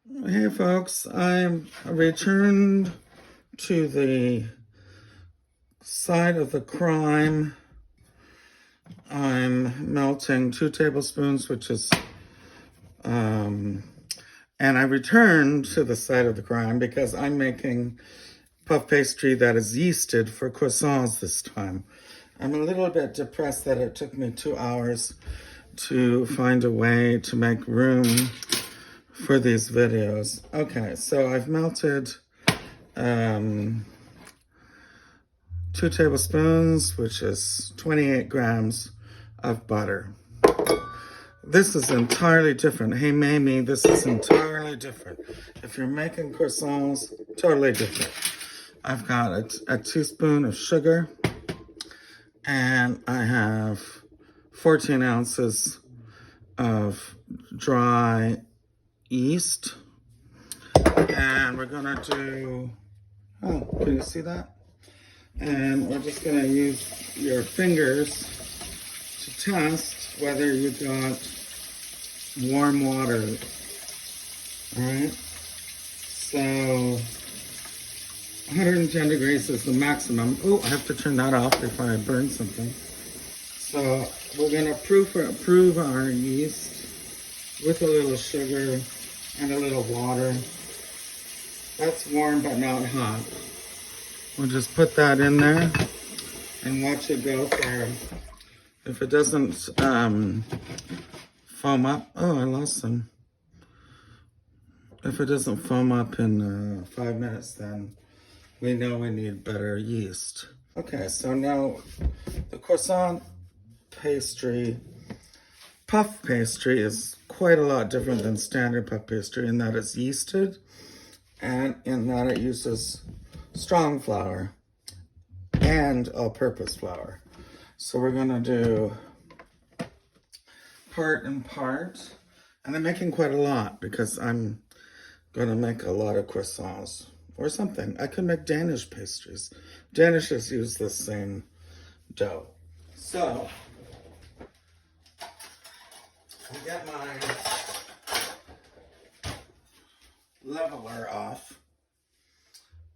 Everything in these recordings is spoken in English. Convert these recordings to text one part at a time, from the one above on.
Hey folks, I'm returned to the site of the crime. I'm melting 2 tablespoons, and I returned to the site of the crime because I'm making puff pastry that is yeasted for croissants this time. I'm a little bit depressed that it took me 2 hours to find a way to make room for these videos. Okay, so I've melted 2 tablespoons, which is 28 grams of butter. This is entirely different. Hey, Mamie, this is entirely different. If you're making croissants, totally different. I've got a teaspoon of sugar, and I have 14 ounces of dry yeast. And we're gonna do, oh, can you see that? And we're just gonna use your fingers to test whether you got warm water. All right, so 110 degrees is the maximum. Oh, I have to turn that off before I burn something. So we're gonna prove our yeast with a little sugar and a little water. That's warm but not hot. We'll just put that in there and watch it go for, if it doesn't foam up, oh, I lost some. If it doesn't foam up in 5 minutes, then we know we need better yeast. Okay, so now the croissant pastry, puff pastry is quite a lot different than standard puff pastry in that it's yeasted and in that it uses strong flour and all-purpose flour. So we're gonna do part and part, and I'm making quite a lot because I'm gonna make a lot of croissants or something. I could make Danish pastries. Danishes use the same dough. So I get my leveler off,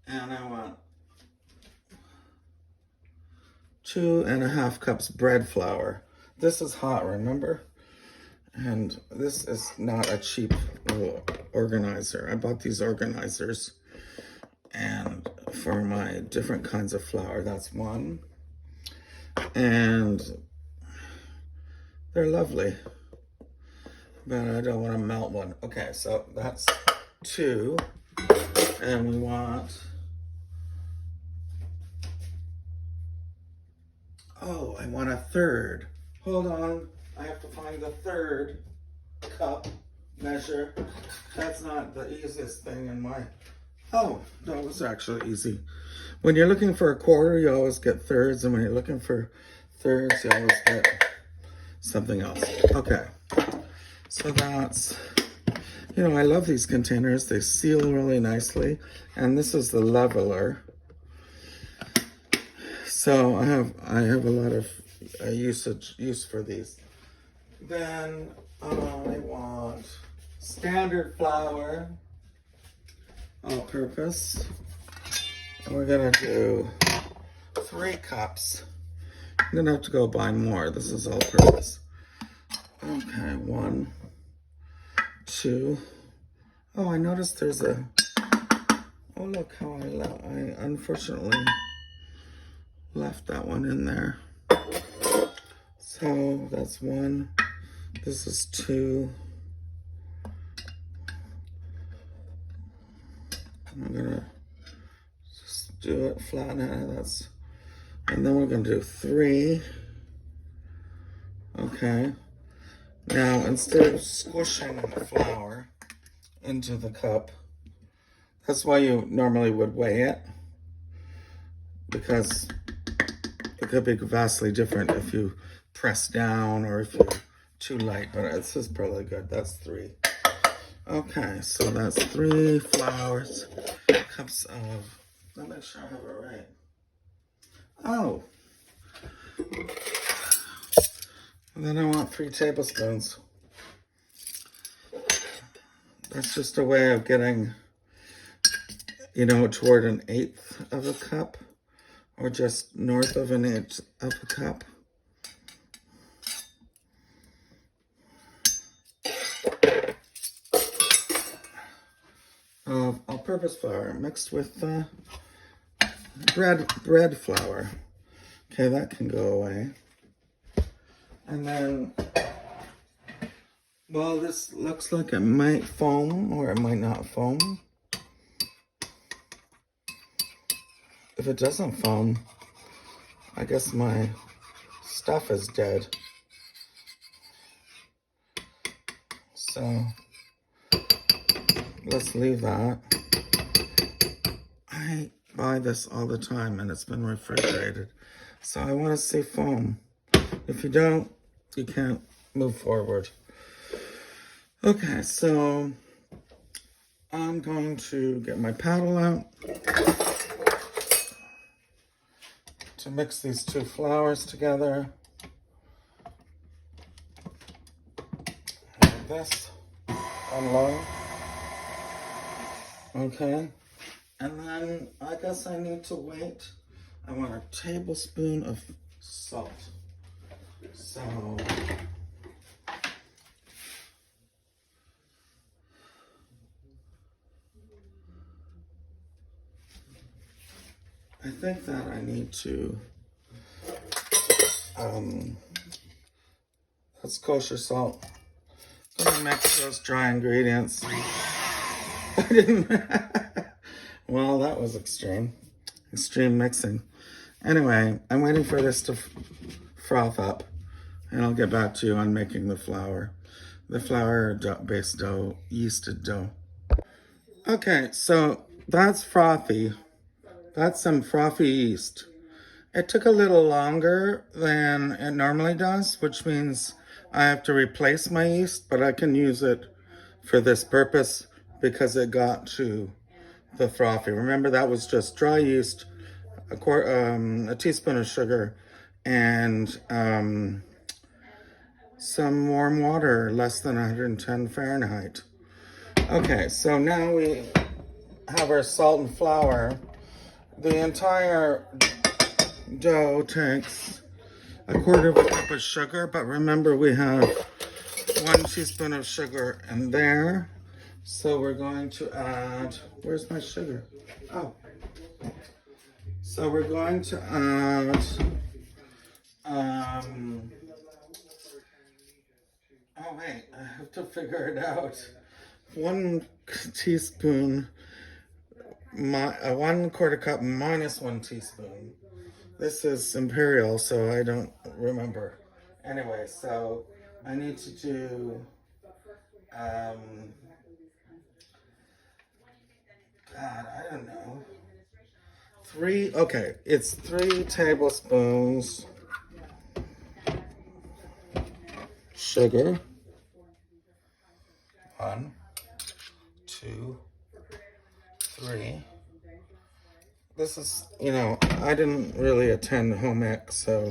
and I want 2.5 cups bread flour. This is hot, remember? And this is not a cheap little organizer. I bought these organizers and for my different kinds of flour. That's one. And they're lovely, but I don't want to melt one. Okay, so that's 2. And we want, oh, I want a 1/3. Hold on, I have to find the 1/3 cup measure. That's not the easiest thing in my, oh, no, it was actually easy. When you're looking for a quarter, you always get thirds, and when you're looking for thirds, you always get something else. Okay, so that's, you know, I love these containers. They seal really nicely, and this is the leveler. So I have a lot of use for these. Then I want standard flour, all-purpose. And we're gonna do 3 cups. I'm gonna have to go buy more. This is all-purpose. Okay, 1, 2. Oh, I noticed there's a, oh, look how I unfortunately left that one in there. So that's 1. This is 2. I'm gonna just do it flat now. That's, and then we're gonna do 3. Okay. Now instead of squishing the flour into the cup, that's why you normally would weigh it, because it could be vastly different if you press down or if you're too light, but this is probably good. That's 3. Okay, so that's 3 cups of, let me make sure I have it right. Oh, and then I want 3 tablespoons. That's just a way of getting, you know, toward an eighth of a cup, or just north of an eighth of a cup. Of all-purpose flour mixed with bread flour. Okay, that can go away. And then, well, this looks like it might foam or it might not foam. If it doesn't foam, I guess my stuff is dead. So let's leave that. I buy this all the time and it's been refrigerated. So I want to see foam. If you don't, you can't move forward. Okay, so I'm going to get my paddle out to mix these two flours together. Like this on low. Okay, and then I guess I need to wait. I want a tablespoon of salt. So I think that I need to, that's kosher salt. I'm gonna mix those dry ingredients. I didn't, well, that was extreme mixing. Anyway, I'm waiting for this to froth up, and I'll get back to you on making the flour. The flour-based dough, yeasted dough. Okay, so that's frothy. That's some frothy yeast. It took a little longer than it normally does, which means I have to replace my yeast, but I can use it for this purpose because it got to the frothy. Remember, that was just dry yeast, a teaspoon of sugar, and some warm water, less than 110 Fahrenheit. Okay, so now we have our salt and flour. The entire dough takes a quarter of a cup of sugar, but remember we have 1 teaspoon of sugar in there. So we're going to add, where's my sugar? Oh. So we're going to add, oh wait, I have to figure it out. 1 teaspoon, 1/4 cup minus 1 teaspoon. This is imperial, so I don't remember. Anyway, so I need to do, God, I don't know. It's 3 tablespoons sugar. 1, 2, 3. This is, you know, I didn't really attend home ec, so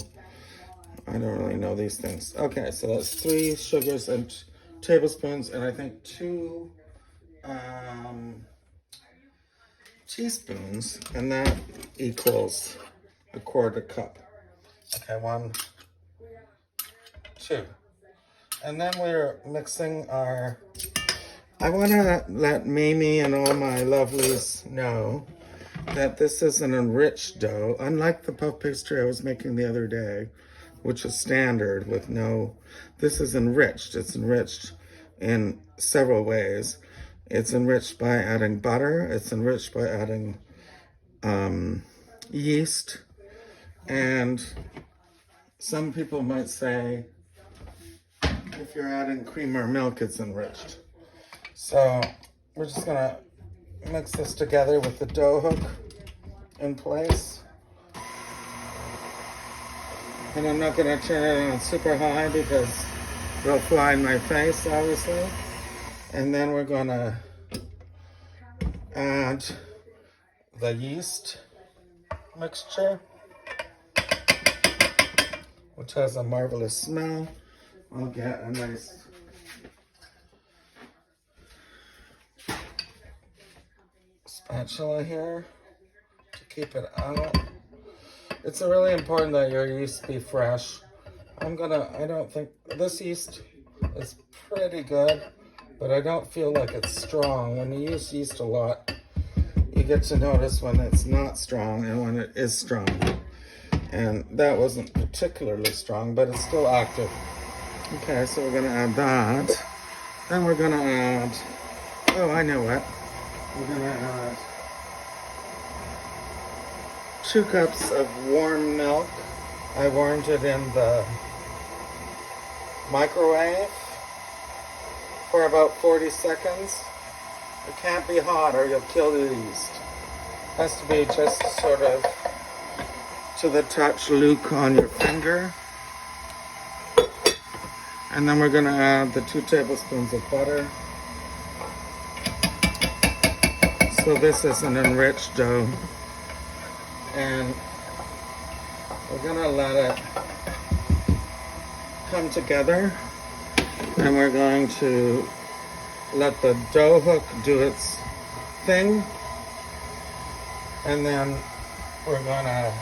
I don't really know these things. Okay, so that's 3 sugars and tablespoons, and I think 2 teaspoons, and that equals a 1/4 cup. Okay, 1, 2. And then we're mixing our, I want to let Mimi and all my lovelies know that this is an enriched dough, unlike the puff pastry I was making the other day, which is standard with no, this is enriched. It's enriched in several ways. It's enriched by adding butter. It's enriched by adding yeast. And some people might say, if you're adding cream or milk, it's enriched. So we're just gonna mix this together with the dough hook in place. And I'm not gonna turn it on super high because it'll fly in my face, obviously. And then we're gonna add the yeast mixture, which has a marvelous smell. I'll get a nice spatula here to keep it out. It's really important that your yeast be fresh. I don't think, this yeast is pretty good, but I don't feel like it's strong. When you use yeast a lot, you get to notice when it's not strong and when it is strong. And that wasn't particularly strong, but it's still active. Okay, so we're gonna add that. Then we're gonna add, oh, I know what. We're gonna add 2 cups of warm milk. I warmed it in the microwave for about 40 seconds. It can't be hot or you'll kill the yeast. It has to be just sort of to the touch Luke on your finger. And then we're gonna add the 2 tablespoons of butter. So this is an enriched dough. And we're gonna let it come together. And we're going to let the dough hook do its thing. And then we're gonna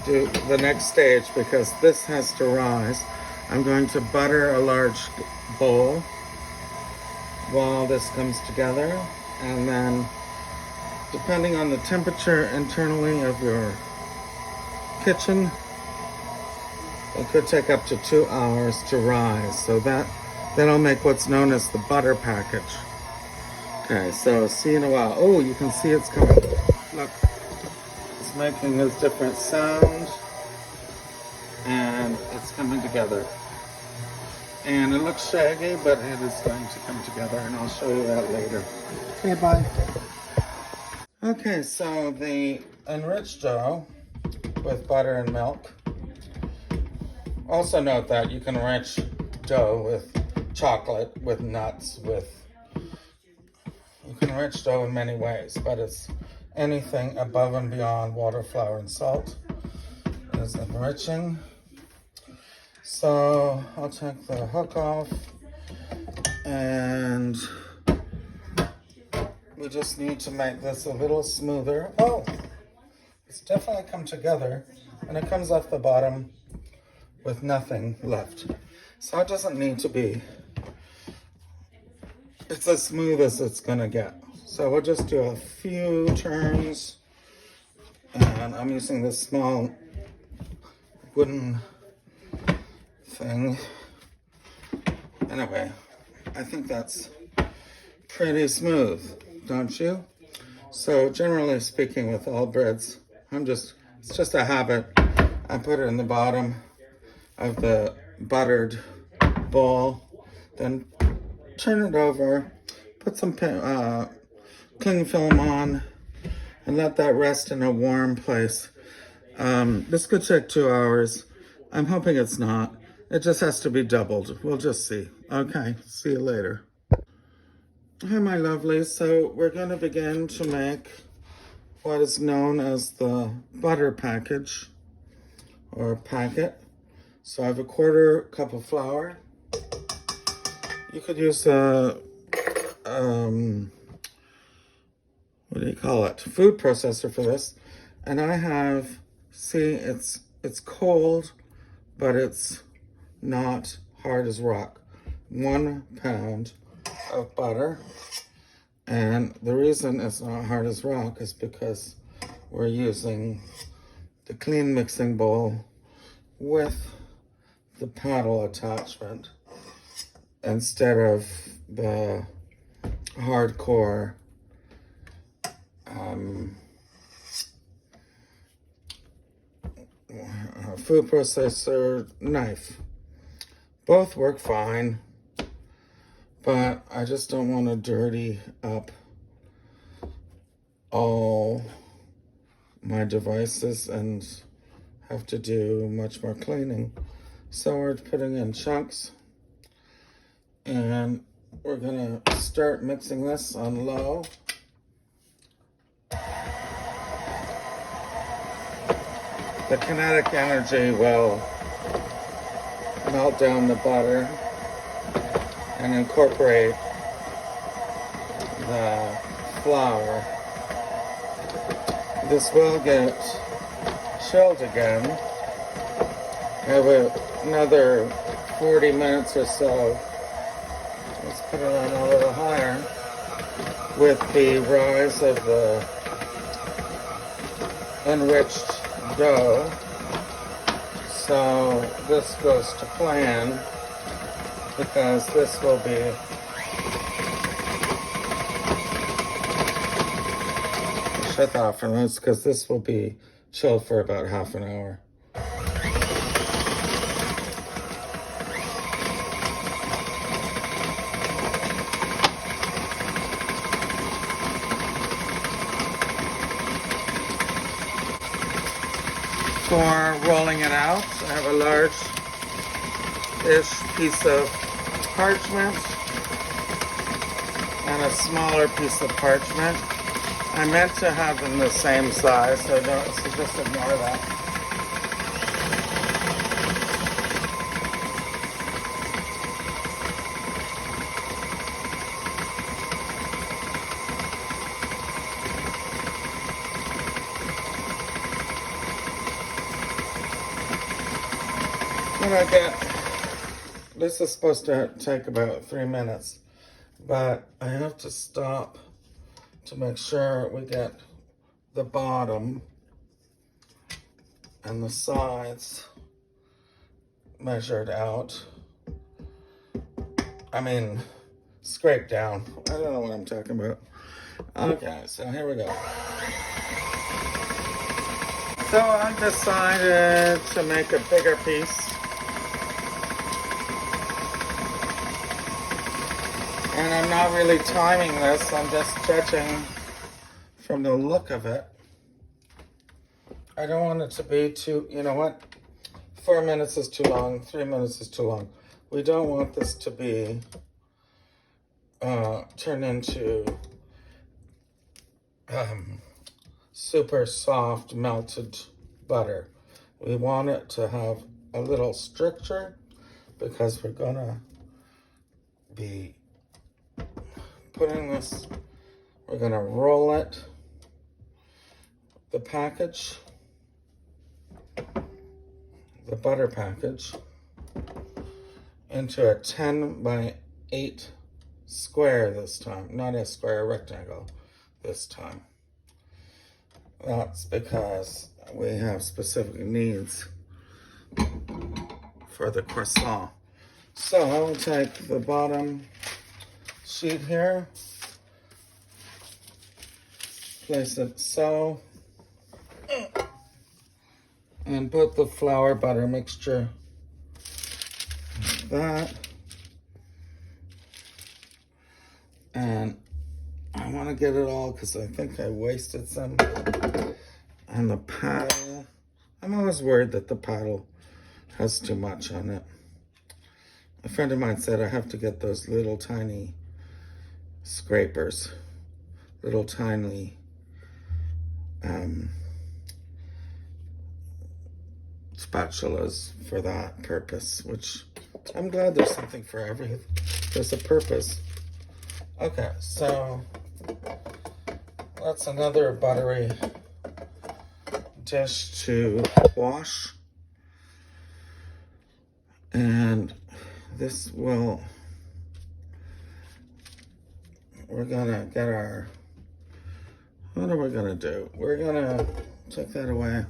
do the next stage because this has to rise. I'm going to butter a large bowl while this comes together. And then depending on the temperature internally of your kitchen, it could take up to 2 hours to rise. So that'll make what's known as the butter package. Okay, so see you in a while. Oh, you can see it's coming. Look, it's making this different sound and it's coming together. And it looks shaggy, but it is going to come together and I'll show you that later. Okay, bye. Okay, so the enriched dough with butter and milk. Also note that you can enrich dough with chocolate, with nuts, you can enrich dough in many ways, but it's anything above and beyond water, flour, and salt is enriching. So I'll take the hook off and we just need to make this a little smoother. Oh, it's definitely come together and it comes off the bottom with nothing left. So it doesn't need to be, it's as smooth as it's gonna get. So we'll just do a few turns and I'm using this small wooden thing. Anyway, I think that's pretty smooth, don't you? So generally speaking with all breads, it's just a habit. I put it in the bottom of the buttered bowl, then turn it over, put some cling film on, and let that rest in a warm place. This could take 2 hours. I'm hoping it's not. It just has to be doubled. We'll just see. Okay, see you later. Hi, my lovelies. So we're going to begin to make what is known as the butter package or packet. So I have a 1/4 cup of flour. You could use a, what do you call it? Food processor for this. And I have, see, it's cold, but it's not hard as rock. 1 pound of butter. And the reason it's not hard as rock is because we're using the clean mixing bowl with the paddle attachment instead of the hardcore food processor knife. Both work fine, but I just don't want to dirty up all my devices and have to do much more cleaning. So we're putting in chunks and we're gonna start mixing this on low. The kinetic energy will melt down the butter and incorporate the flour. This will get chilled again. I have another 40 minutes or so. Let's put it on a little higher. With the rise of the enriched dough. So this goes to plan because this will be shut off from this because this will be chilled for about half an hour. For rolling it out, I have a large-ish piece of parchment and a smaller piece of parchment. I meant to have them the same size, so just ignore that. When I get, this is supposed to take about 3 minutes, but I have to stop to make sure we get the bottom and the sides measured out. I mean, scraped down. I don't know what I'm talking about. Okay, so here we go. So I decided to make a bigger piece. And I'm not really timing this, I'm just judging from the look of it. I don't want it to be too, you know what? 4 minutes is too long, 3 minutes is too long. We don't want this to be turned into super soft melted butter. We want it to have a little structure because we're gonna be putting this, we're gonna roll it, the package, the butter package, into a 10 by 8 square this time, not a square, a rectangle this time. That's because we have specific needs for the croissant. So I will take the bottom sheet here, place it so, and put the flour butter mixture like that. And I want to get it all because I think I wasted some. And the paddle, I'm always worried that the paddle has too much on it. A friend of mine said I have to get those little tiny scrapers, little tiny spatulas for that purpose, which I'm glad there's something for everything. There's a purpose. Okay, so that's another buttery dish to wash. And this will, we're gonna get our, what are we gonna do? We're gonna take that away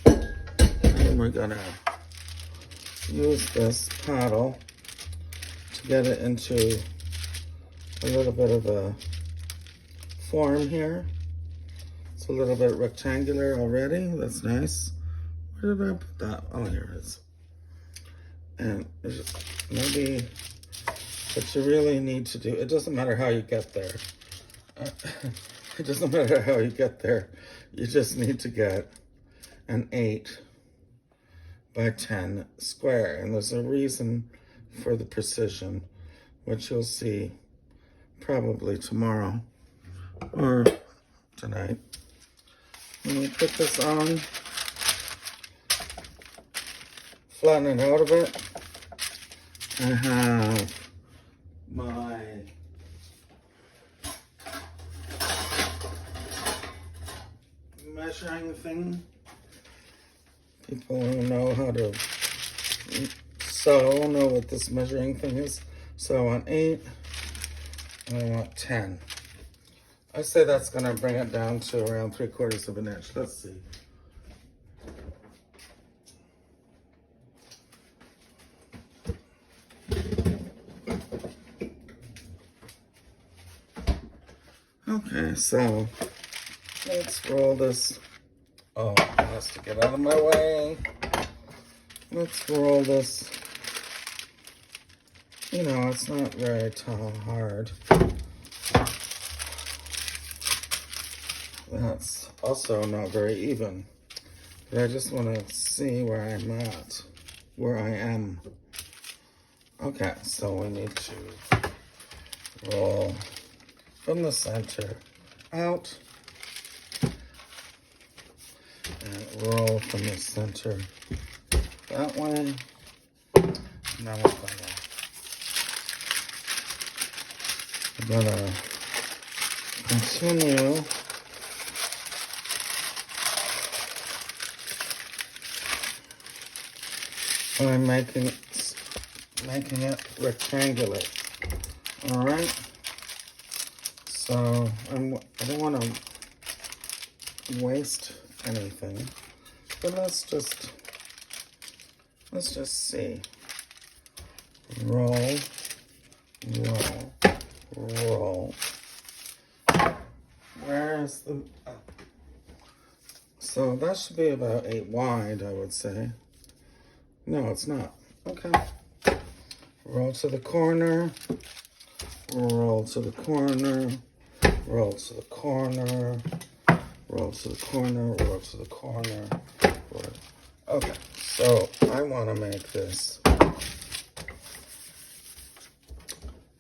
and we're gonna use this paddle to get it into a little bit of a form here. It's a little bit rectangular already. That's nice. Where did I put that? Oh, here it is. And just maybe, what you really need to do, it doesn't matter how you get there. It doesn't matter how you get there. You just need to get an 8 by 10 square. And there's a reason for the precision, which you'll see probably tomorrow or tonight. Let me put this on, flatten it out a bit. I have my measuring thing. People who know how to sew know what this measuring thing is. So I want 8 and I want 10. I say that's gonna bring it down to around 3/4 of an inch. Let's see. Okay, so let's roll this. Oh, it has to get out of my way. Let's roll this. You know, it's not very hard. That's also not very even. But I just want to see where I'm at, where I am. Okay, so we need to roll from the center out and roll from the center that way. Now I'm gonna continue by making it rectangular. All right. So I don't want to waste anything, but let's just see. Roll, roll, roll. Where is the? So that should be about 8 wide, I would say. No, it's not. Okay. Roll to the corner. Roll to the corner. Roll to the corner. Roll to the corner. Roll to the corner. Okay. So I want to make this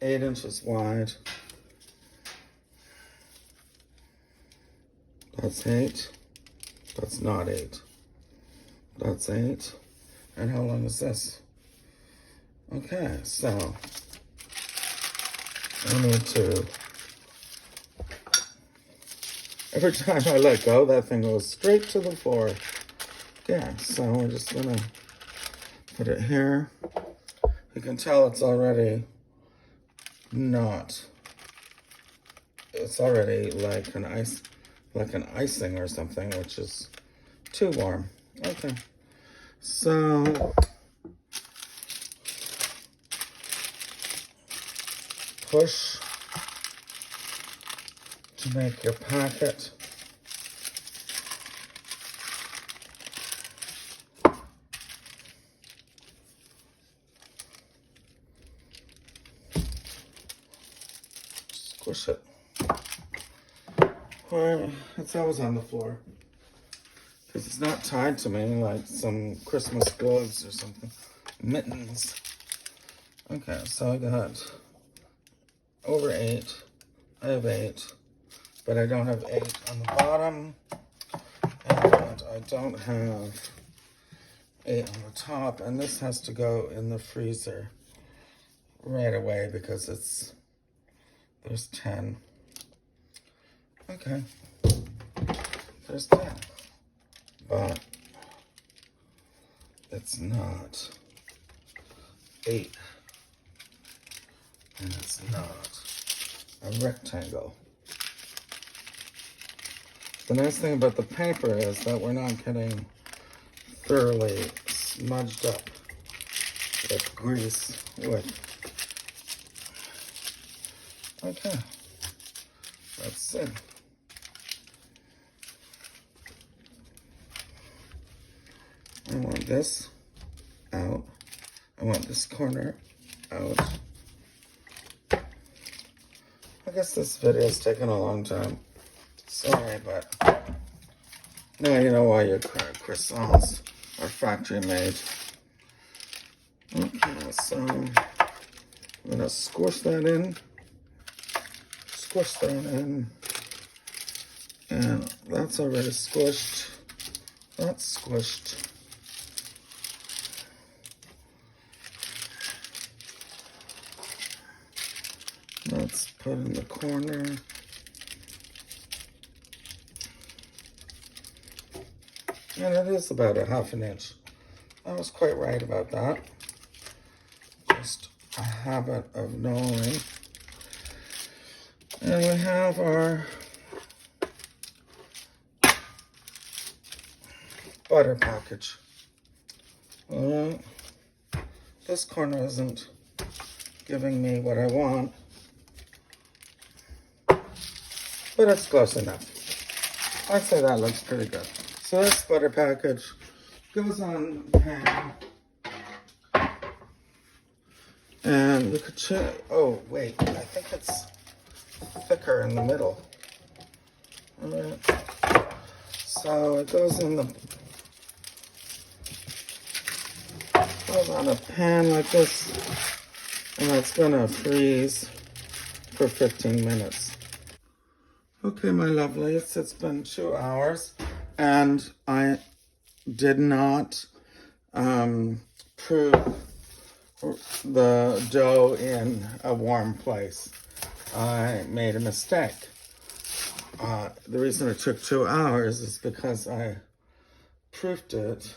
8 inches wide. That's 8. That's not 8. That's 8. And how long is this? Okay, so I need to, every time I let go, that thing goes straight to the floor. Yeah, so we're just gonna put it here. You can tell it's already not, it's already like an icing or something, which is too warm. Okay, so push to make your packet. Squish it. Or it's always on the floor. Because it's not tied to me like some Christmas gloves or something. Mittens. Okay, so I got over 8. I have 8. But I don't have 8 on the bottom. And I don't have 8 on the top. And this has to go in the freezer right away because there's 10. Okay. There's 10. But it's not 8. And it's not a rectangle. The nice thing about the paper is that we're not getting thoroughly smudged up with grease okay, that's it. I want this out. I want this corner out. I guess this video is taking a long time. Sorry, but now you know why your croissants are factory made. Okay, so I'm gonna squish that in. Squish that in. And that's already squished. That's squished. Let's put in the corner. And it is about a 1/2 inch. I was quite right about that. Just a habit of knowing. And we have our butter package. This corner isn't giving me what I want, but it's close enough. I'd say that looks pretty good. So this butter package goes on the pan. And you could check, oh wait, I think it's thicker in the middle. Alright. So it goes in the, goes on a pan like this, and it's gonna freeze for 15 minutes. Okay, my lovelies, it's been 2 hours, and I did not prove the dough in a warm place. I made a mistake. The reason it took 2 hours is because I proofed it,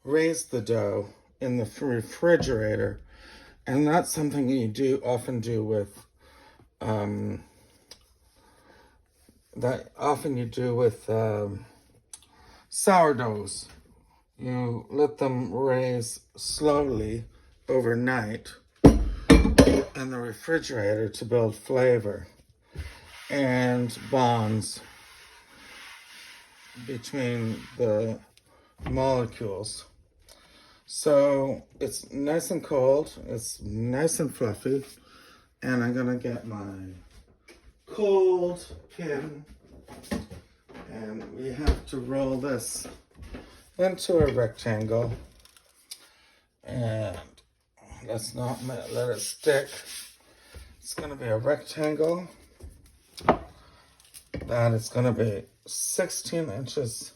raised the dough in the refrigerator, and that's something you often do with sourdoughs. You let them raise slowly overnight in the refrigerator to build flavor and bonds between the molecules. So it's nice and cold, it's nice and fluffy, and I'm gonna get my cold pin, and we have to roll this into a rectangle, and let's not let it stick. It's gonna be a rectangle that is gonna be 16 inches.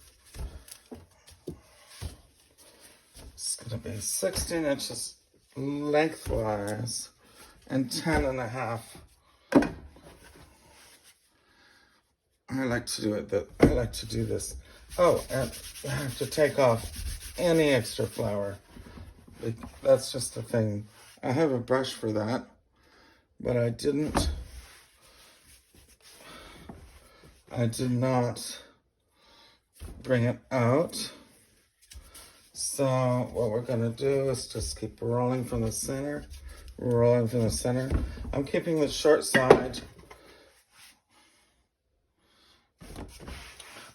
It's gonna be 16 inches lengthwise and 10.5. I like to do this. Oh, and I have to take off any extra flour. That's just a thing. I have a brush for that, but I did not bring it out. So what we're gonna do is just keep rolling from the center, I'm keeping the short side.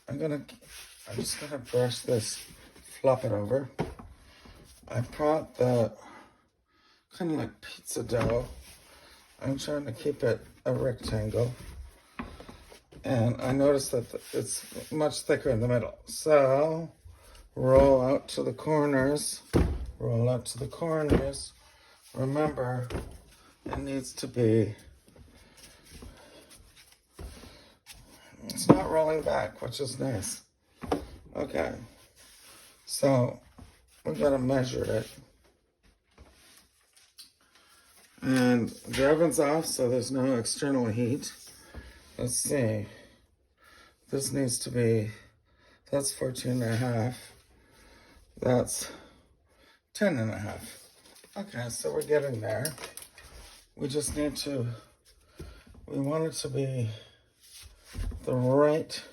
I'm just gonna brush this, flop it over. I brought the kind of like pizza dough. I'm trying to keep it a rectangle. And I noticed that it's much thicker in the middle. So roll out to the corners. Remember, it needs to be, it's not rolling back, which is nice. Okay, so we're gonna measure it. And the oven's off, so there's no external heat. Let's see. This needs to be, that's 14.5. That's 10.5. Okay, so we're getting there. We just need to, we want it to be the right,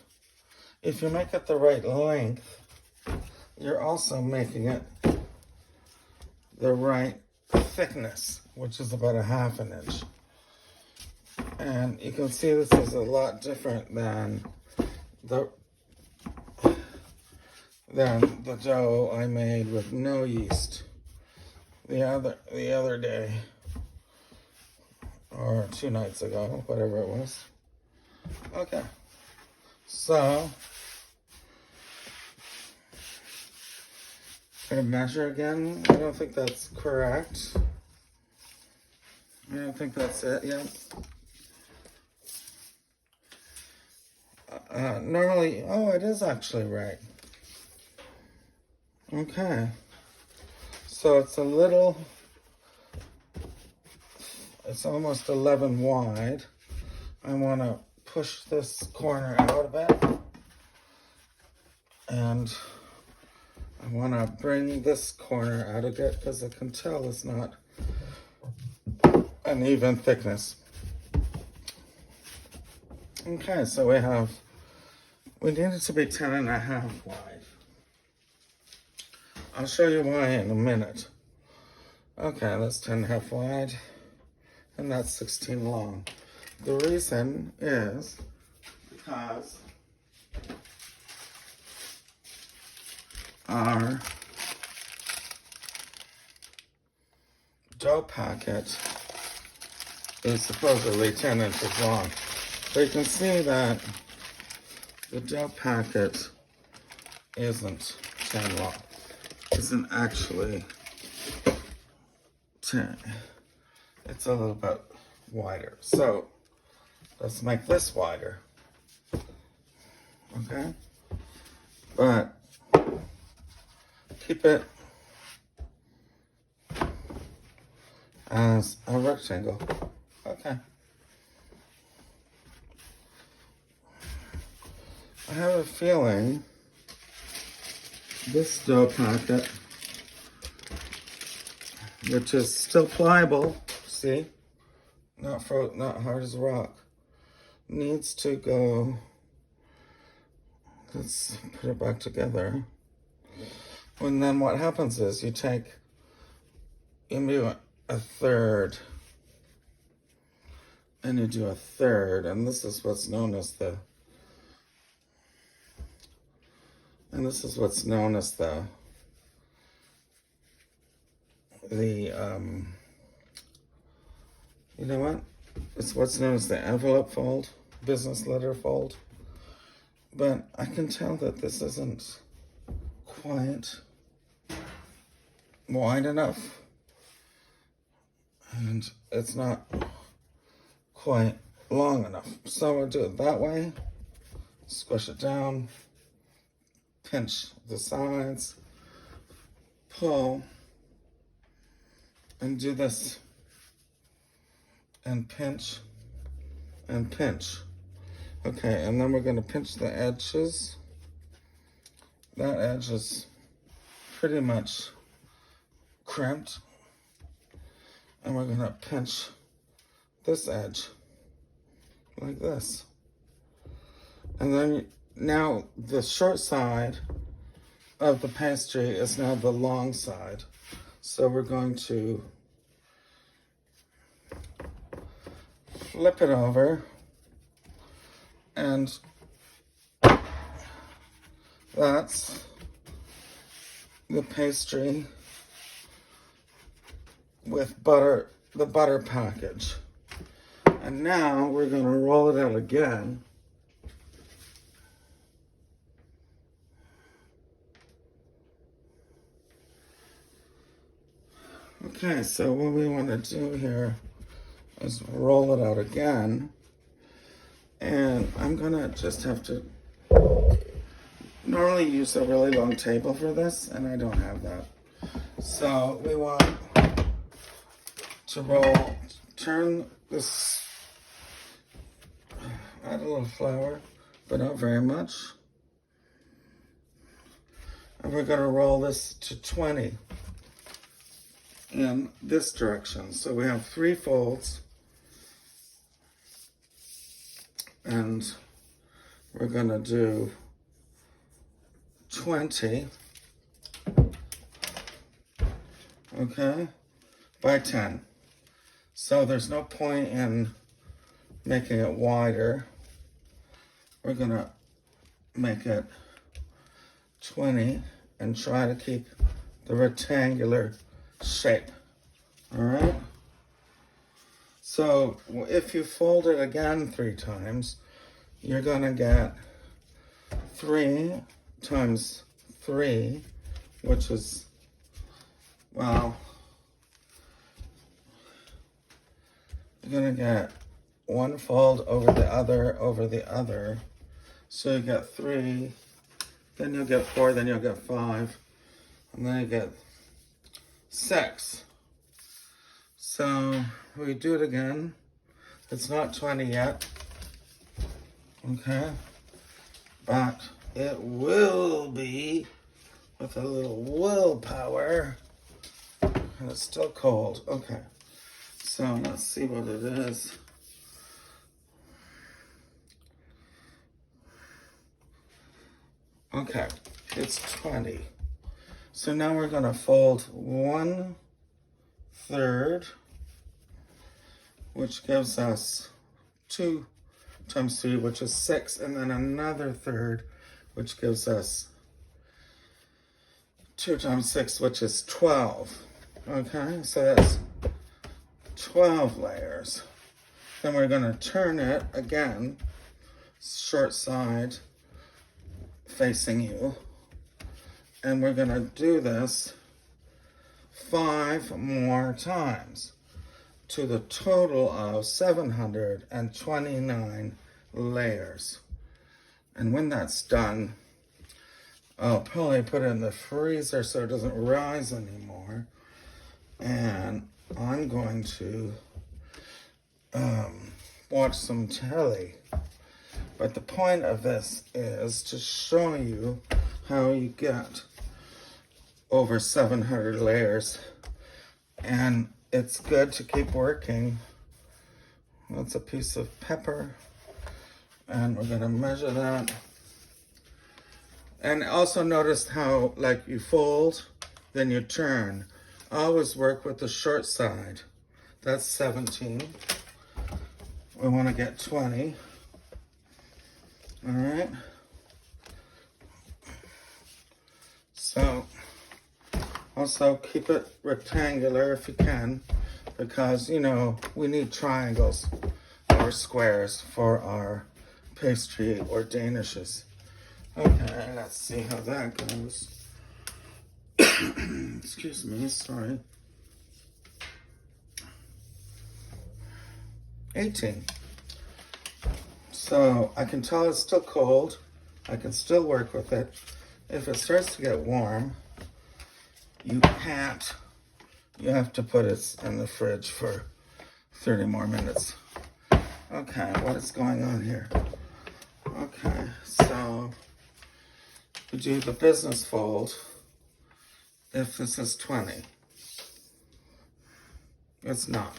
if you make it the right length, you're also making it the right thickness, which is about 1/2 inch. And you can see this is a lot different than the dough I made with no yeast the other day, or 2 nights ago, whatever it was. Okay, so gonna measure again. I don't think that's correct. I don't think that's it yet. Normally, oh, it is actually right. Okay, so it's a little, it's almost 11 wide. I want to push this corner out a bit, And I want to bring this corner out of it because I can tell it's not an even thickness. Okay, so we need it to be 10.5 wide. I'll show you why in a minute. Okay, that's 10.5 wide, and that's 16 long. The reason is because our dough packet is supposedly 10 inches long. So you can see that the dough packet isn't 10 long. Isn't actually 10. It's a little bit wider. So let's make this wider. Okay? But keep it as a rectangle. Okay. I have a feeling this dough packet, which is still pliable, see, not hard as rock, needs to go. Let's put it back together. And then what happens is you do a third, and you do a third, and this is what's known as the you know what? It's what's known as the envelope fold, business letter fold. But I can tell that this isn't quite wide enough. And it's not quite long enough. So we'll do it that way. Squish it down. Pinch the sides. Pull. And do this. And pinch. And pinch. Okay, and then we're going to pinch the edges. That edge is pretty much crimped. And we're going to pinch this edge like this. And then now the short side of the pastry is now the long side. So we're going to flip it over, and that's the pastry with butter, the butter package. And now we're going to roll it out again. Okay, so what we want to do here is roll it out again. And I'm going to just have to normally use a really long table for this, and I don't have that. So we want to turn this, add a little flour, but not very much. And we're going to roll this to 20 in this direction. So we have 3 folds, and we're going to do 20, okay, by 10. So there's no point in making it wider. We're going to make it 20 and try to keep the rectangular shape. All right. So if you fold it again 3 times, you're going to get 3 times 3, which is, well, you're going to get 1 fold over the other. So you get 3, then you'll get 4, then you'll get 5, and then you get 6. So we do it again. It's not 20 yet, okay? But it will be with a little willpower. And it's still cold. Okay. So let's see what it is. Okay, it's 20. So now we're going to fold 1/3, which gives us 2 times 3, which is 6, and then another third, which gives us 2 times 6, which is 12. Okay, so that's 12 layers. Then we're going to turn it again, short side facing you. And we're going to do this 5 more times to the total of 729 layers. And when that's done, I'll probably put it in the freezer so it doesn't rise anymore. And I'm going to watch some telly. But the point of this is to show you how you get over 700 layers. And it's good to keep working. That's a piece of pepper. And we're going to measure that. And also notice how, like, you fold, then you turn. Always work with the short side. That's 17. We want to get 20. All right. So, also keep it rectangular if you can, because, you know, we need triangles or squares for our pastry or danishes. Okay, let's see how that goes. Excuse me, sorry. 18. So I can tell it's still cold. I can still work with it. If it starts to get warm, you have to put it in the fridge for 30 more minutes. Okay, what is going on here? Okay, so we do the business fold. If this is 20, it's not.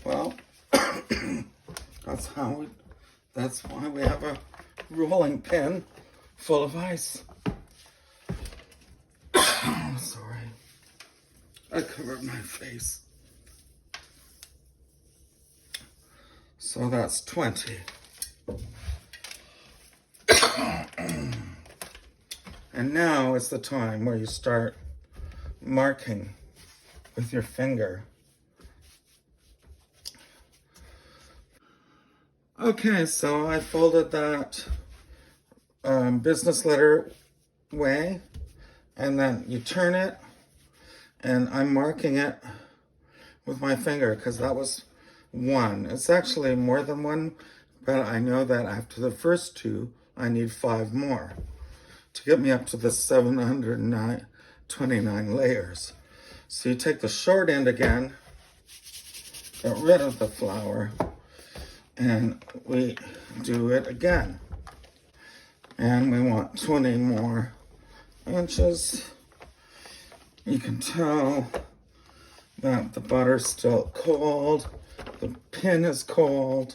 Well, that's why we have a rolling pin full of ice. Sorry, I covered my face. So that's 20. And now is the time where you start marking with your finger. Okay, so I folded that business letter way, and then you turn it, and I'm marking it with my finger because that was 1. It's actually more than 1, but I know that after the first 2, I need 5 more to get me up to the 729 layers. So you take the short end again, get rid of the flour, and we do it again. And we want 20 more inches. You can tell that the butter's still cold, the pin is cold,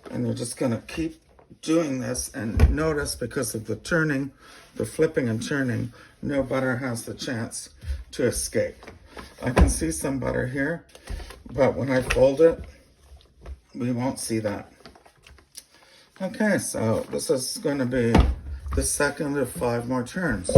and you're just gonna keep doing this, and notice because of the turning, the flipping and turning, no butter has the chance to escape. I can see some butter here, but when I fold it, we won't see that. Okay, so this is going to be the second of 5 more turns.